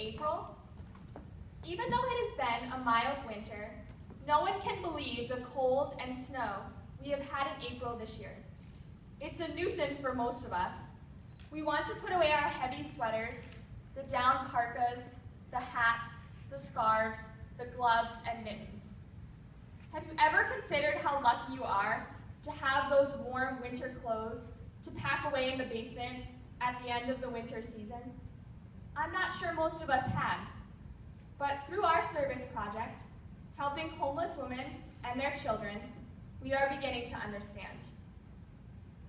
April? Even though it has been a mild winter, no one can believe the cold and snow we have had in April this year. It's a nuisance for most of us. We want to put away our heavy sweaters, the down parkas, the hats, the scarves, the gloves, and mittens. Have you ever considered how lucky you are to have those warm winter clothes to pack away in the basement at the end of the winter season? I'm not sure most of us have, but through our service project, helping homeless women and their children, we are beginning to understand.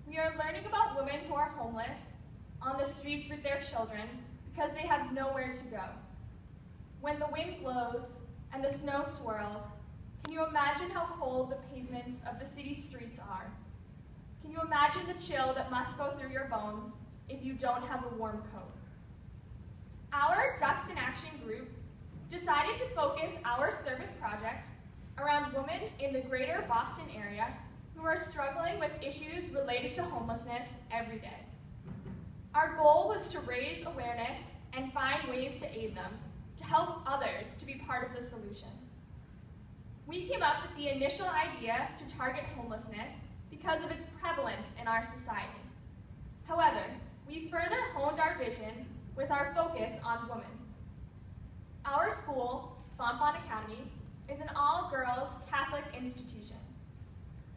We are learning about women who are homeless on the streets with their children because they have nowhere to go. When the wind blows and the snow swirls, can you imagine how cold the pavements of the city streets are? Can you imagine the chill that must go through your bones if you don't have a warm coat? Our Ducks in Action group decided to focus our service project around women in the greater Boston area who are struggling with issues related to homelessness every day. Our goal was to raise awareness and find ways to aid them, to help others to be part of the solution. We came up with the initial idea to target homelessness because of its prevalence in our society. However, we further honed our vision with our focus on women. Our school, Fontbonne Academy, is an all-girls Catholic institution.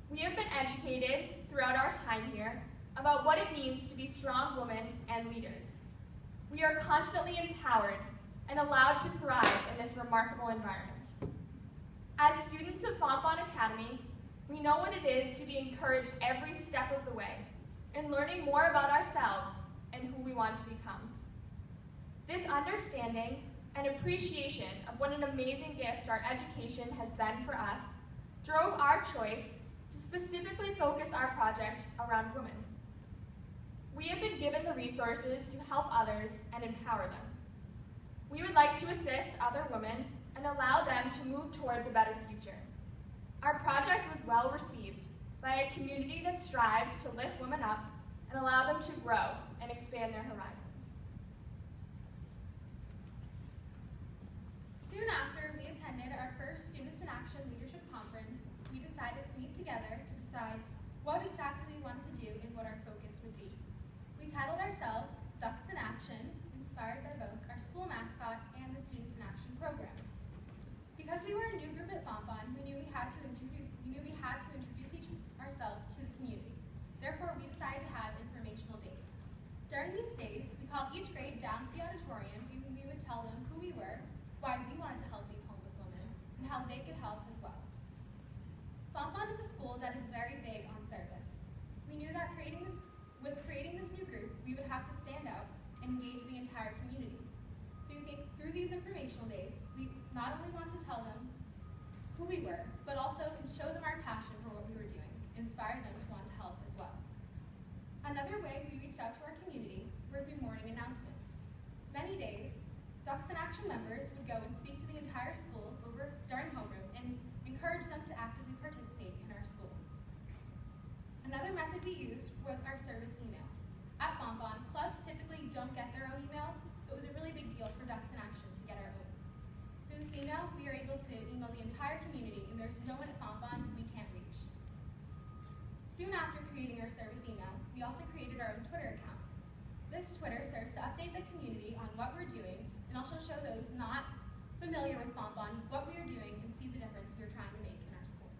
We have been educated throughout our time here about what it means to be strong women and leaders. We are constantly empowered and allowed to thrive in this remarkable environment. As students of Fontbonne Academy, we know what it is to be encouraged every step of the way in learning more about ourselves and who we want to become. This understanding and appreciation of what an amazing gift our education has been for us drove our choice to specifically focus our project around women. We have been given the resources to help others and empower them. We would like to assist other women and allow them to move towards a better future. Our project was well received by a community that strives to lift women up and allow them to grow and expand their horizons. Soon after we attended our first Students in Action Leadership Conference, we decided to meet together to decide what exactly we wanted to do and what our focus would be. We titled ourselves Ducks in Action, inspired by both our school mascot and the Students in Action program. Because we were a new group at Fontbonne, we knew we had to introduce ourselves to the community. Therefore, we decided to have informational days. During these days, we called each grade down to the auditorium and we would tell them who we were, why we wanted to help these homeless women, and how they could help as well. Fontbonne is a school that is very big on service. We knew that with creating this new group, we would have to stand out and engage the entire community. Through these informational days, we not only wanted to tell them who we were, but also show them our passion for what we were doing, and inspire them to want to help as well. Another way we reached out to our community were through morning announcements. Many days, Ducks in Action members would go and speak to the entire school during homeroom and encourage them to actively participate in our school. Another method we used was our service email. At Fontbonne, clubs typically don't get their own emails, so it was a really big deal for Ducks in Action to get our own. Through this email, we are able to email the entire community, and there's no one at Fontbonne we can't reach. Soon after creating our service email, we also created our own Twitter account. This Twitter serves to update the community on what we're doing, and also show those not familiar with Fontbonne what we are doing and see the difference we are trying to make in our school.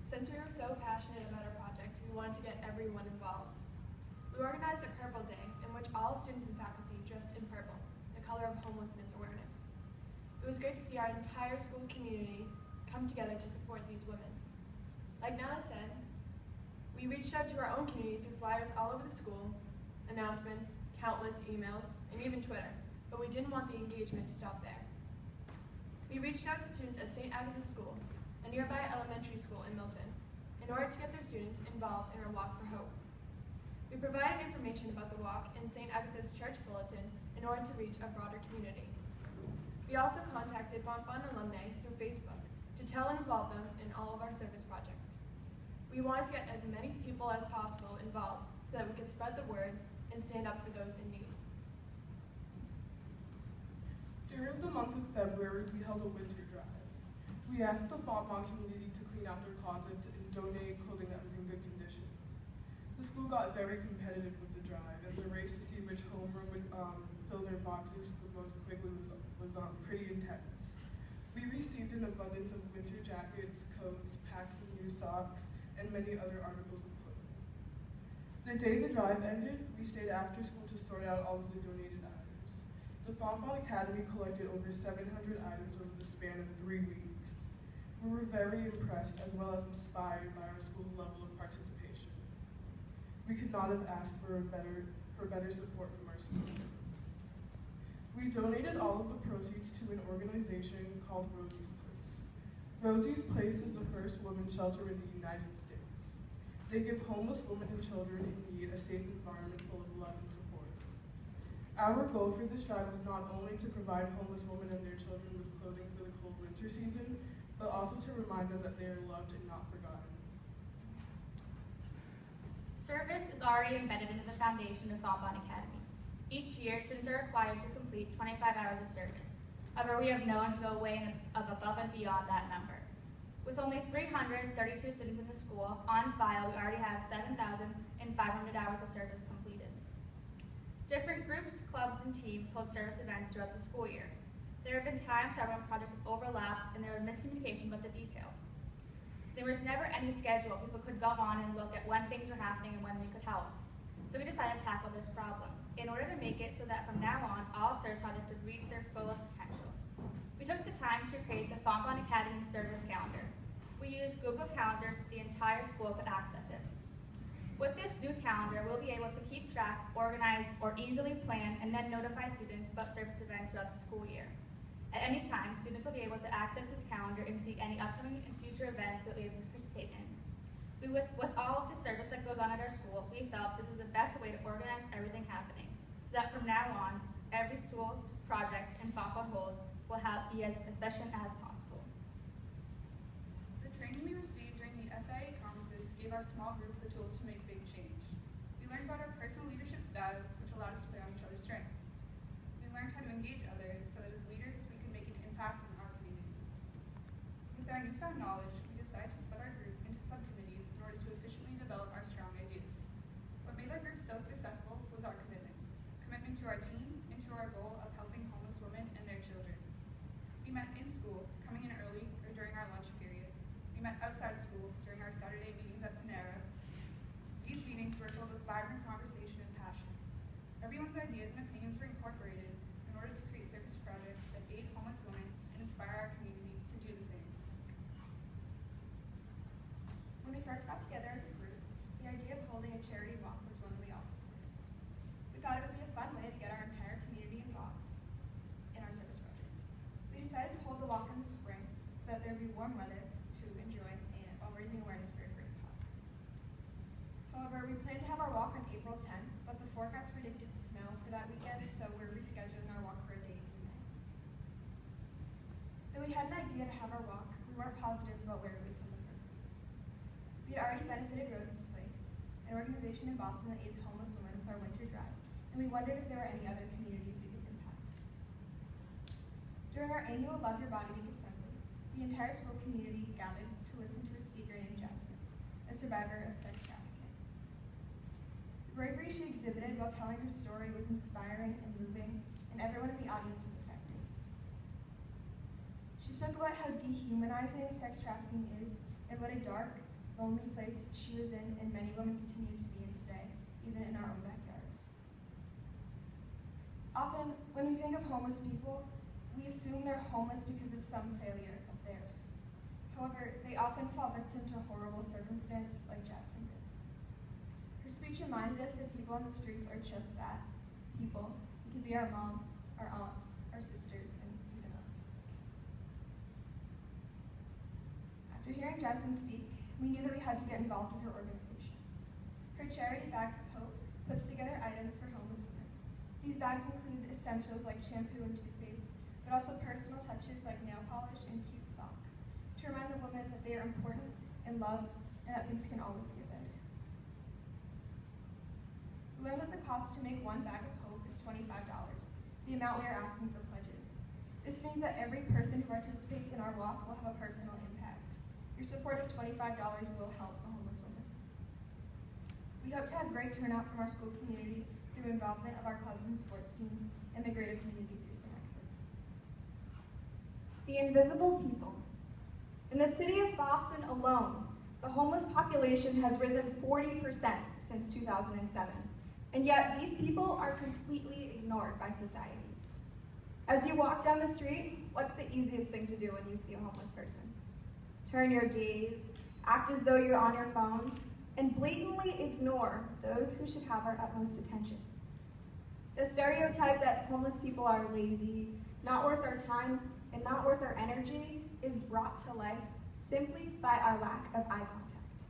Since we were so passionate about our project, we wanted to get everyone involved. We organized a Purple Day in which all students and faculty dressed in purple, the color of homelessness awareness. It was great to see our entire school community come together to support these women. Like Nala said, we reached out to our own community through flyers all over the school, announcements, countless emails, and even Twitter, but we didn't want the engagement to stop there. We reached out to students at St. Agatha's School, a nearby elementary school in Milton, in order to get their students involved in our Walk for Hope. We provided information about the walk in St. Agatha's Church Bulletin in order to reach a broader community. We also contacted Fontbonne alumni through Facebook to tell and involve them in all of our service projects. We wanted to get as many people as possible involved so that we could spread the word and stand up for those in need. During the month of February, we held a winter drive. We asked the Fontbonne community to clean out their closets and donate clothing that was in good condition. The school got very competitive with the drive, and the race to see which homeroom would fill their boxes the most quickly was pretty intense. We received an abundance of winter jackets, coats, packs of new socks, and many other articles of clothing. The day the drive ended, we stayed after school to sort out all of the donated items. The Fontbonne Academy collected over 700 items over the span of 3 weeks. We were very impressed as well as inspired by our school's level of participation. We could not have asked for better support from our school. We donated all of the proceeds to an organization called Rosie's Place. Rosie's Place is the first women's shelter in the United States. They give homeless women and children in need a safe environment full of love and support. Our goal for this drive was not only to provide homeless women and their children with clothing for the cold winter season, but also to remind them that they are loved and not forgotten. Service is already embedded into the foundation of Fontbonne Academy. Each year, students are required to complete 25 hours of service. However, we have known to go way above and beyond that number. With only 332 students in the school, on file we already have 7,500 hours of service completed. Different groups, clubs, and teams hold service events throughout the school year. There have been times when projects have overlapped and there was miscommunication about the details. There was never any schedule. People could go on and look at when things were happening and when they could help. So we decided to tackle this problem in order to make it so that from now on, all service projects would reach their fullest potential. We took the time to create the Fontbonne Academy Service Calendar. We used Google Calendars so the entire school could access it. With this new calendar, we'll be able to keep track, organize, or easily plan and then notify students about service events throughout the school year. At any time, students will be able to access this calendar and see any upcoming and future events that we participate in. With all of the service that goes on at our school, we felt this was the best way to organize everything happening, so that from now on, every school project and Fontbonne holds will be as efficient as possible. The training we received during the SIA conferences gave our small group the tools to make big change. We learned about our personal leadership styles, which allowed us to play on each other's strengths. We learned how to engage others so that as leaders, we could make an impact in our community. With our newfound knowledge, we decided to split our group into subcommittees in order to efficiently develop our strong ideas. What made our group so successful was our commitment to our team and to our goal of helping homeless women and their children. We met in school, coming in early or during our lunch periods. We met outside school during our Saturday meetings at Panera. These meetings were filled with vibrant conversation and passion. Everyone's ideas and opinions were incorporated in order to create service projects that aid homeless women and inspire our community to do the same. When we first got together as a group, the idea of holding a charity walk was one that we all supported. We thought it would be a fun way to get our entire community involved in our service project. We decided to hold the walk in the spring so that there would be warm weather to enjoy and while raising awareness for a great cause. However, we planned to have our walk on April 10th, but the forecast predicted snow for that weekend, so we're rescheduling our walk for a date in May. Though we had an idea to have our walk, we weren't positive about where we would send the proceeds. We had already benefited Rosie's Place, an organization in Boston that aids homeless women with our winter drive, and we wondered if there were any other communities we could impact. During our annual Love Your Body Week assembly, the entire school community gathered to listen to a speaker named Jasmine, a survivor of sex trafficking. The bravery she exhibited while telling her story was inspiring and moving, and everyone in the audience was affected. She spoke about how dehumanizing sex trafficking is and what a dark, lonely place she was in and many women continue to be in today, even in our own backyards. Often, when we think of homeless people, we assume they're homeless because of some failure of theirs. However, they often fall victim to horrible circumstance like Jasmine did. Her speech reminded us that people on the streets are just that, people. It could be our moms, our aunts, our sisters, and even us. After hearing Jasmine speak, we knew that we had to get involved with her organization. Her charity Bags of Hope puts together items for homeless women. These bags include essentials like shampoo and toothpaste, but also personal touches like nail polish and cute socks to remind the women that they are important and loved and that things can always get better. We learned that the cost to make one bag of hope is $25, the amount we are asking for pledges. This means that every person who participates in our walk will have a personal impact. Your support of $25 will help a homeless woman. We hope to have great turnout from our school community through involvement of our clubs and sports teams and the greater community through STEM activists. The invisible people. In the city of Boston alone, the homeless population has risen 40% since 2007, and yet these people are completely ignored by society. As you walk down the street, what's the easiest thing to do when you see a homeless person? Turn your gaze, act as though you're on your phone, and blatantly ignore those who should have our utmost attention. The stereotype that homeless people are lazy, not worth our time, and not worth our energy is brought to life simply by our lack of eye contact.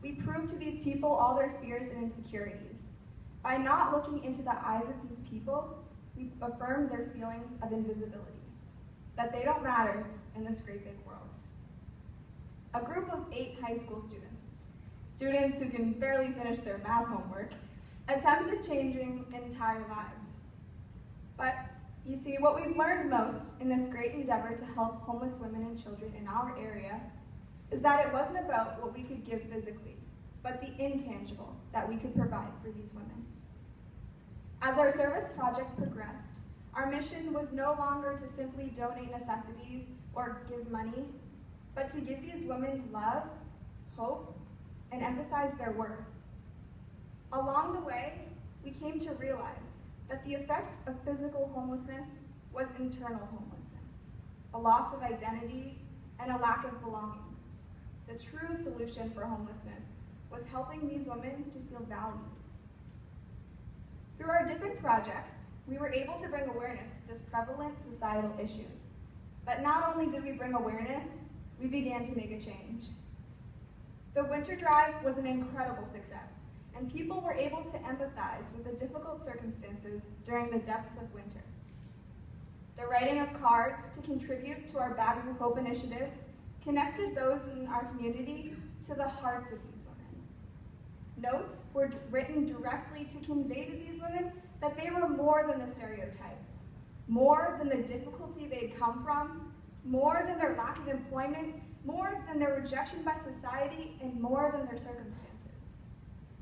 We prove to these people all their fears and insecurities. By not looking into the eyes of these people, we affirm their feelings of invisibility, that they don't matter in this great big world. A group of 8 high school students who can barely finish their math homework, attempted changing entire lives. But you see, what we've learned most in this great endeavor to help homeless women and children in our area is that it wasn't about what we could give physically, but the intangible that we could provide for these women. As our service project progressed, our mission was no longer to simply donate necessities or give money, but to give these women love, hope, and emphasize their worth. Along the way, we came to realize that the effect of physical homelessness was internal homelessness, a loss of identity, and a lack of belonging. The true solution for homelessness was helping these women to feel valued. Through our different projects, we were able to bring awareness to this prevalent societal issue. But not only did we bring awareness, we began to make a change. The winter drive was an incredible success, and people were able to empathize with the difficult circumstances during the depths of winter. The writing of cards to contribute to our Bags of Hope initiative connected those in our community to the hearts of these women. Notes were written directly to convey to these women that they were more than the stereotypes, more than the difficulty they'd come from, more than their lack of employment, more than their rejection by society, and more than their circumstances.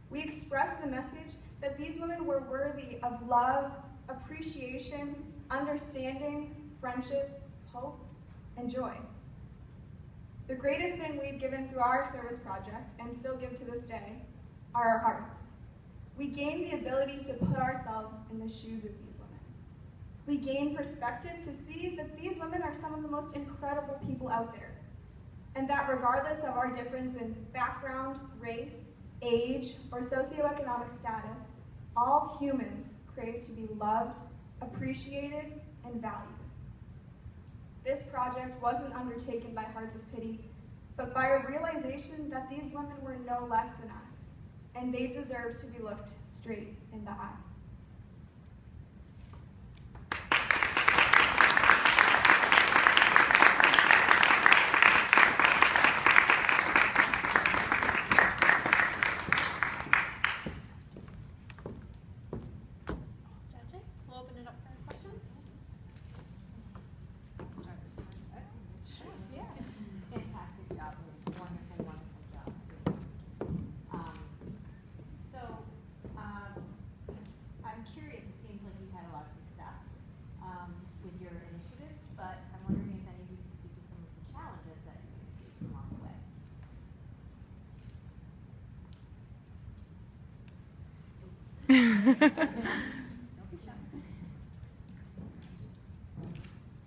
We expressed the message that these women were worthy of love, appreciation, understanding, friendship, hope, and joy. The greatest thing we've given through our service project, and still give to this day, are our hearts. We gained the ability to put ourselves in the shoes of these women. We gained perspective to see that these women are some of the most incredible people out there, and that regardless of our difference in background, race, age, or socioeconomic status, all humans crave to be loved, appreciated, and valued. This project wasn't undertaken by hearts of pity, but by a realization that these women were no less than us, and they deserve to be looked straight in the eyes.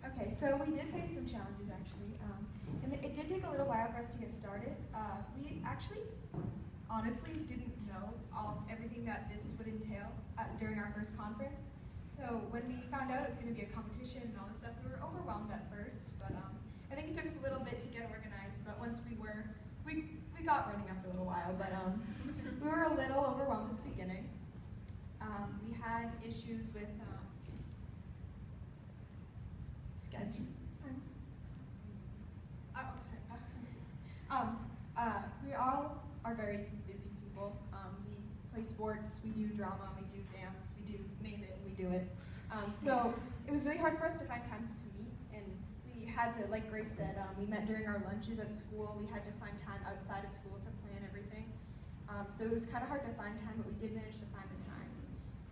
Okay, so we did face some challenges actually, and it did take a little while for us to get started. We actually, honestly, didn't know everything that this would entail during our first conference. So when we found out it was going to be a competition and all this stuff, we were overwhelmed at first. But I think it took us a little bit to get organized. But once we got running after a little while. But we were a little overwhelmed at the beginning. We had issues with schedule. We all are very busy people. We play sports, we do drama, we do dance, we do name it, we do it. So it was really hard for us to find times to had to, like Grace said, we met during our lunches at school. We had to find time outside of school to plan everything. So it was kind of hard to find time, but we did manage to find the time.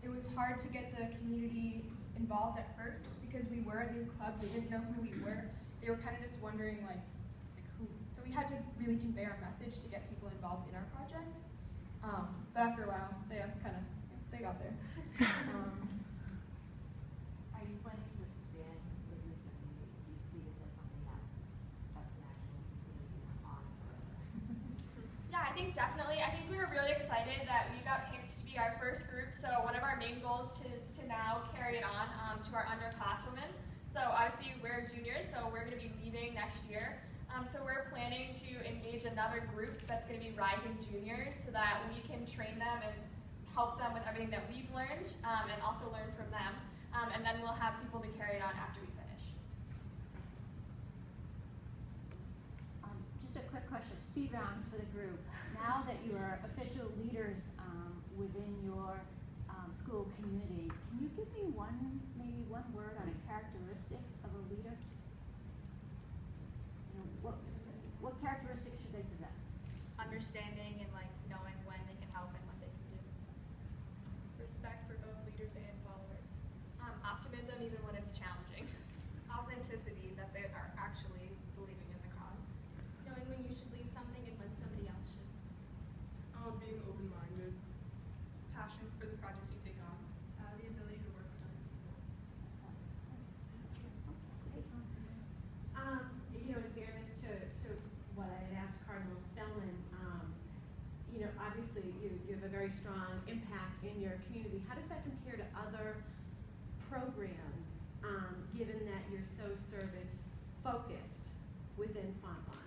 It was hard to get the community involved at first because we were a new club. They didn't know who we were. They were kind of just wondering like who. So we had to really convey our message to get people involved in our project. But after a while, they got there. Are you planning to expand with your community? Do you see this as something that's an actual continuing on further? Yeah, I think definitely. I think we were really excited that we got picked to be our first group. So one of our main goals is to now carry it on to our underclasswomen. So obviously we're juniors, so we're going to be leaving next year. So we're planning to engage another group that's going to be rising juniors so that we can train them and help them with everything that we've learned and also learn from them. And then we'll have people to carry it on after we finish. Just a quick question, speed round for the group. Now that you are official leaders within your school community, can you give me maybe one word on a characteristic of a leader? What characteristics should they possess? Understanding and like knowing when they can help and what they can do. Respect for both leaders and followers. Optimism even when it's challenging. Authenticity, that they are actually believing in the cause. Knowing when you should lead something and when somebody else should. Being open-minded. Passion for the projects you take on. The ability to work with other people. You know, in fairness to what I had asked Cardinal Spellman, you know, obviously you have a very strong impact in your community. How does that compare to other programs, given that you're so service-focused within Fontbonne?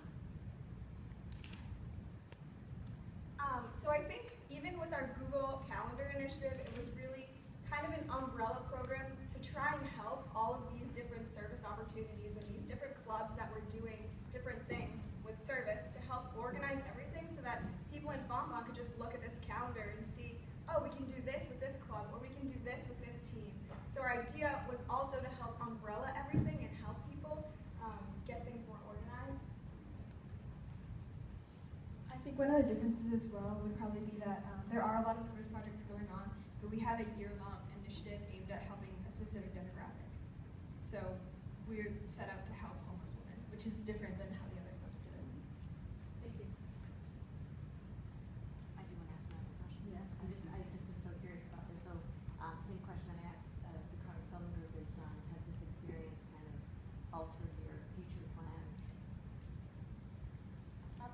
So I think even with our Google Calendar initiative, it was really kind of an umbrella program to try and help all of these different service opportunities and these different clubs that were doing different things with service to help organize everything so that people in Fontbonne could just look at this calendar and see, oh, we can do this with this club, or we can do this with this team. So our idea was also to help umbrella everything and help people get things more organized. I think one of the differences as well would probably be that there are a lot of service projects going on, but we have a year-long initiative aimed at helping a specific demographic. So we're set out to help homeless women, which is different than how the other clubs do it. Thank you. I do want to ask another question. Yeah. I just am so curious about this. So, same question I asked the Cardinal Spellman group is, has this experience kind of altered your future plans?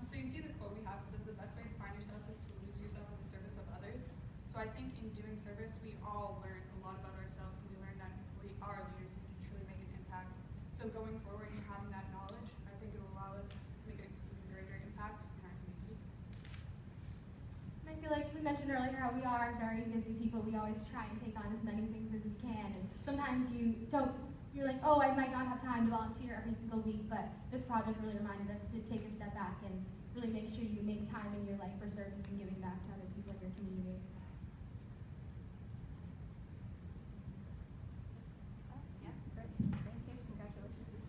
So you see the quote we have, it says the best way to find yourself is to lose yourself in the service of others. So I think in doing service, we all learn a lot about ourselves, and we learn that we are leaders and can truly make an impact. So going forward and having that knowledge, I think it will allow us to make an even greater impact in our community. And I feel like we mentioned earlier how we are very busy people. We always try and take on as many things as we can, and sometimes you're like, oh, I might not have time to volunteer every single week, but this project really reminded us to take a step back and really make sure you make time in your life for service and giving back to other people in your community. Yeah, great. Thank you. Congratulations.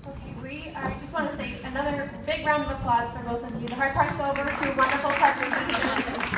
Okay, I just want to say another big round of applause for both of you. The hard part's over. Two wonderful presentations.